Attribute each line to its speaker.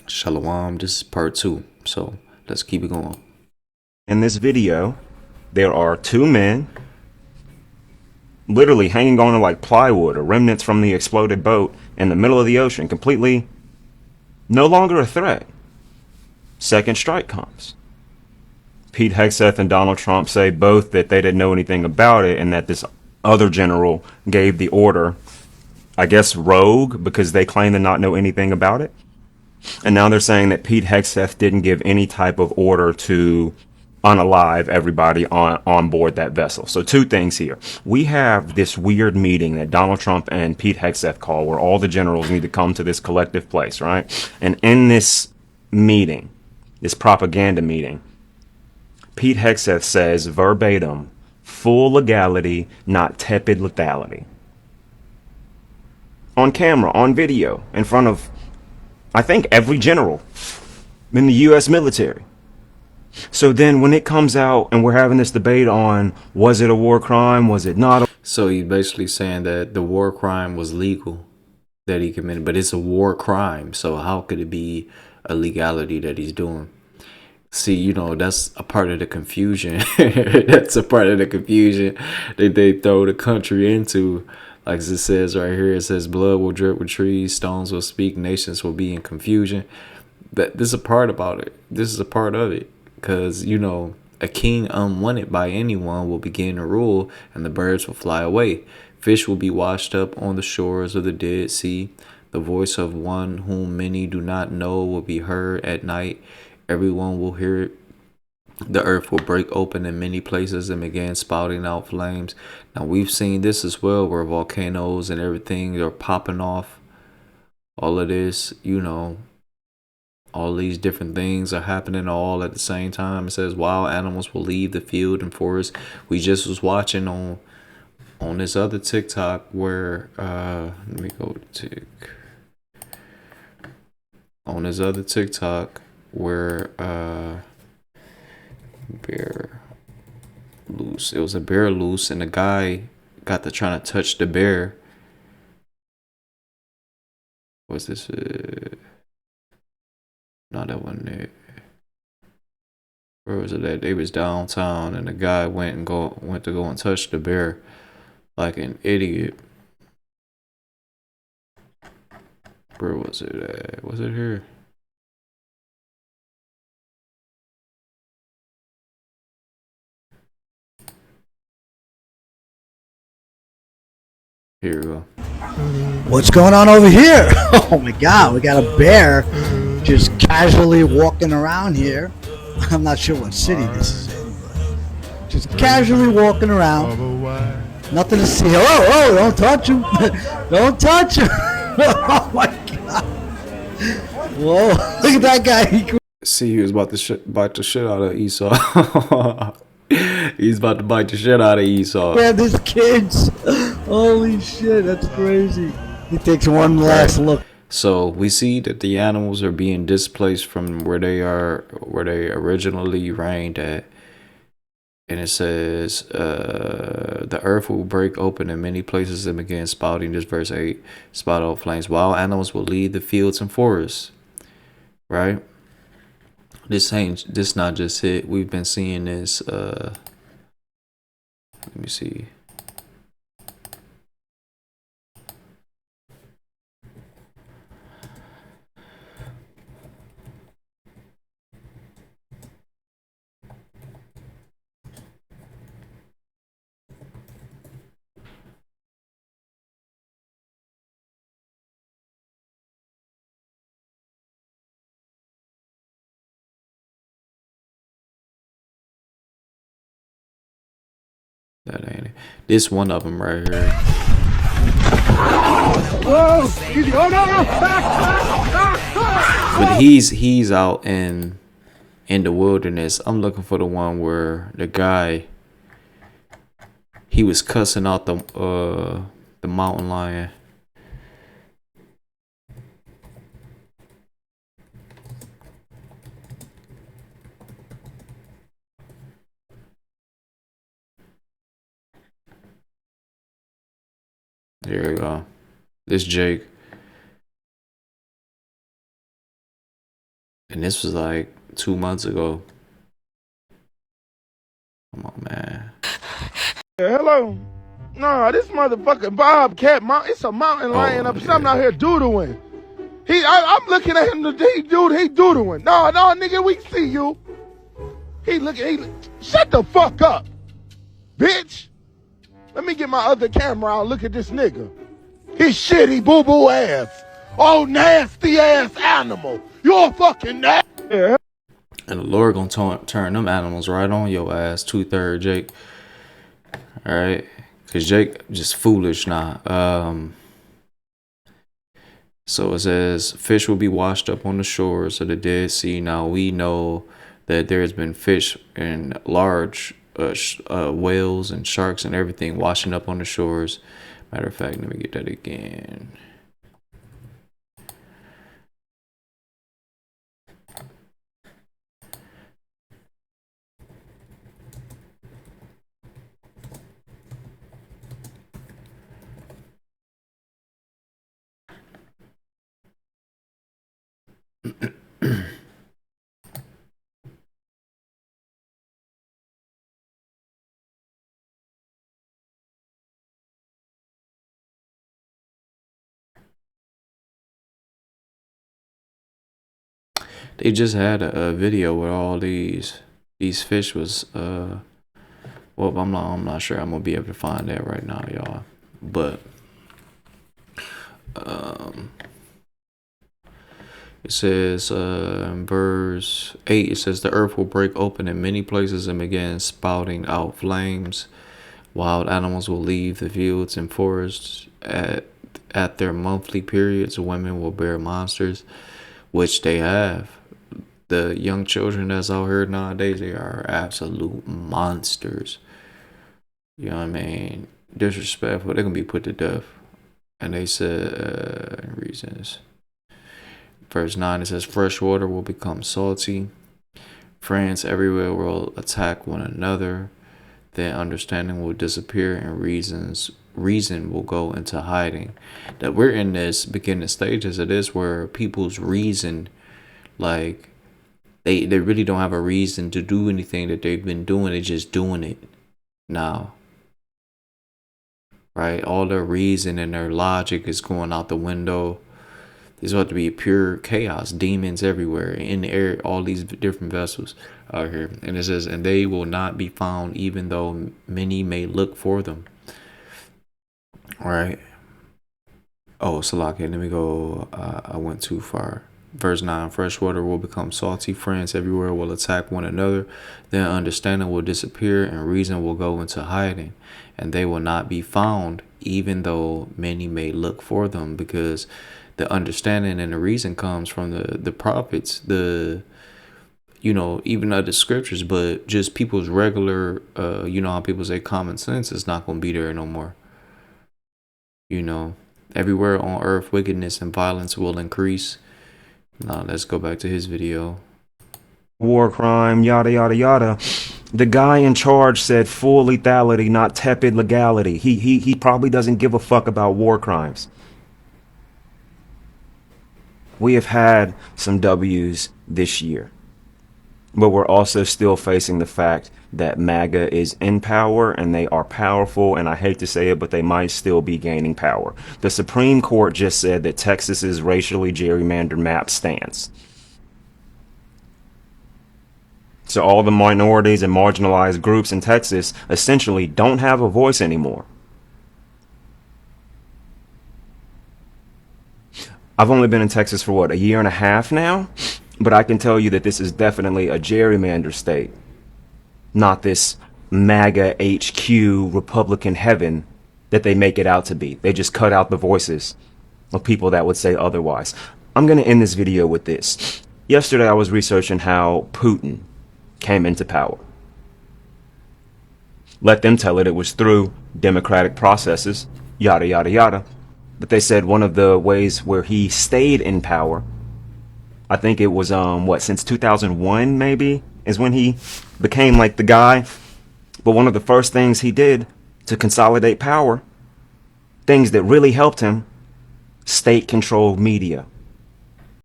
Speaker 1: Shalom, this is part two, so let's keep it going.
Speaker 2: In this video, there are two men literally hanging on to like plywood or remnants from the exploded boat in the middle of the ocean, completely no longer a threat. Second strike comes. Pete Hegseth and Donald Trump say both that they didn't know anything about it and that this other general gave the order, I guess rogue, because they claim to not know anything about it. And now they're saying that Pete Hegseth didn't give any type of order to unalive everybody on board that vessel. So two things here. We have this weird meeting that Donald Trump and Pete Hegseth call where all the generals need to come to this collective place, right? And in this meeting, this propaganda meeting, Pete Hegseth says verbatim, full legality, not tepid lethality. On camera, on video, in front of, I think, every general in the U.S. military. So then when it comes out and we're having this debate on was it a war crime, was it not?
Speaker 1: So he's basically saying that the war crime was legal that he committed, but it's a war crime. So how could it be a legality that he's doing? See, that's a part of the confusion. That's a part of the confusion that they throw the country into. Like it says right here, it says blood will drip with trees, stones will speak, nations will be in confusion. This is a part about it. This is a part of it. Because, a king unwanted by anyone will begin to rule, and the birds will fly away. Fish will be washed up on the shores of the Dead Sea. The voice of one whom many do not know will be heard at night. Everyone will hear it. The earth will break open in many places and begin spouting out flames. Now, we've seen this as well, where volcanoes and everything are popping off. All of this, all these different things are happening all at the same time. It says wild animals will leave the field and forest. We just was watching on this other TikTok where let me go to on this other TikTok where bear loose. It was a bear loose and the guy got to trying to touch the bear. Was this not that one there? Where was it at? They was downtown and the guy went to go and touch the bear like an idiot. Where was it at? Was it here? Here we go.
Speaker 3: What's going on over here? Oh my god, we got a bear just casually walking around here. I'm not sure what city this is in, but just casually walking around. Nothing to see. Oh, don't touch him. Don't touch him. Oh my god. Whoa, look at that guy.
Speaker 1: See, he was about to bite the shit out of Esau. He's about to bite the shit out of Esau.
Speaker 3: Grab his kids. Holy shit, that's crazy. He takes one last look.
Speaker 1: So we see that the animals are being displaced from where they originally reigned at. And it says, the earth will break open in many places and begin spouting. This verse 8, spout out flames. Wild animals will leave the fields and forests. Right? This not just it. We've been seeing this, let me see. That ain't it. This one of them right here.
Speaker 3: Whoa! Oh no!
Speaker 1: But he's out in the wilderness. I'm looking for the one where the guy he was cussing out the mountain lion. There we go. This Jake. And this was like 2 months ago. Come on, man.
Speaker 4: Yeah, hello. Nah, this motherfucking Bobcat Mountain. It's a mountain lion up. Something out here doodling. I'm looking at him. He doodling. No, nigga, we see you. Shut the fuck up, bitch. Let me get my other camera out. Look at this nigga. His shitty boo boo ass. Oh, nasty ass animal. You're fucking nasty. Yeah.
Speaker 1: And the Lord gonna turn them animals right on your ass, 2/3 Jake. All right, cause Jake just foolish now. So it says fish will be washed up on the shores of the Dead Sea. Now we know that there has been fish and large whales and sharks and everything washing up on the shores. Matter of fact, let me get that again. They just had a video where all these fish was well, I'm not sure I'm gonna be able to find that right now, y'all. But it says in verse 8, it says the earth will break open in many places and begin spouting out flames. Wild animals will leave the fields and forests at their monthly periods. Women will bear monsters, which they have. The young children that's out here nowadays, they are absolute monsters. You know what I mean? Disrespectful. They're gonna be put to death. And they said reasons. Verse 9, it says fresh water will become salty. Friends everywhere will attack one another. Then understanding will disappear and reason will go into hiding. That we're in this beginning stages of this where people's reason, like they really don't have a reason to do anything that they've been doing. They're just doing it now. Right? All their reason and their logic is going out the window. There's about to be pure chaos, demons everywhere in the air, all these different vessels out here. And it says, and they will not be found even though many may look for them. All right. Oh, Salaki, let me go. I went too far. Verse 9, fresh water will become salty. Friends everywhere will attack one another. Then understanding will disappear and reason will go into hiding. And they will not be found even though many may look for them, because the understanding and the reason comes from the prophets, even other scriptures, but just people's regular, how people say common sense is not going to be there no more. Everywhere on earth, wickedness and violence will increase. Now let's go back to his video.
Speaker 2: War crime, yada, yada, yada. The guy in charge said full lethality, not tepid legality. He probably doesn't give a fuck about war crimes. We have had some W's this year, but we're also still facing the fact that MAGA is in power and they are powerful, and I hate to say it, but they might still be gaining power. The Supreme Court just said that Texas's racially gerrymandered map stands. So all the minorities and marginalized groups in Texas essentially don't have a voice anymore. I've only been in Texas for a year and a half now, but I can tell you that this is definitely a gerrymander state, not this MAGA HQ Republican heaven that they make it out to be. They just cut out the voices of people that would say otherwise. I'm going to end this video with this. Yesterday I was researching how Putin came into power. Let them tell it was through democratic processes, yada, yada, yada. But they said one of the ways where he stayed in power, I think it was, since 2001 maybe, is when he became like the guy. But one of the first things he did to consolidate power, things that really helped him, state-controlled media.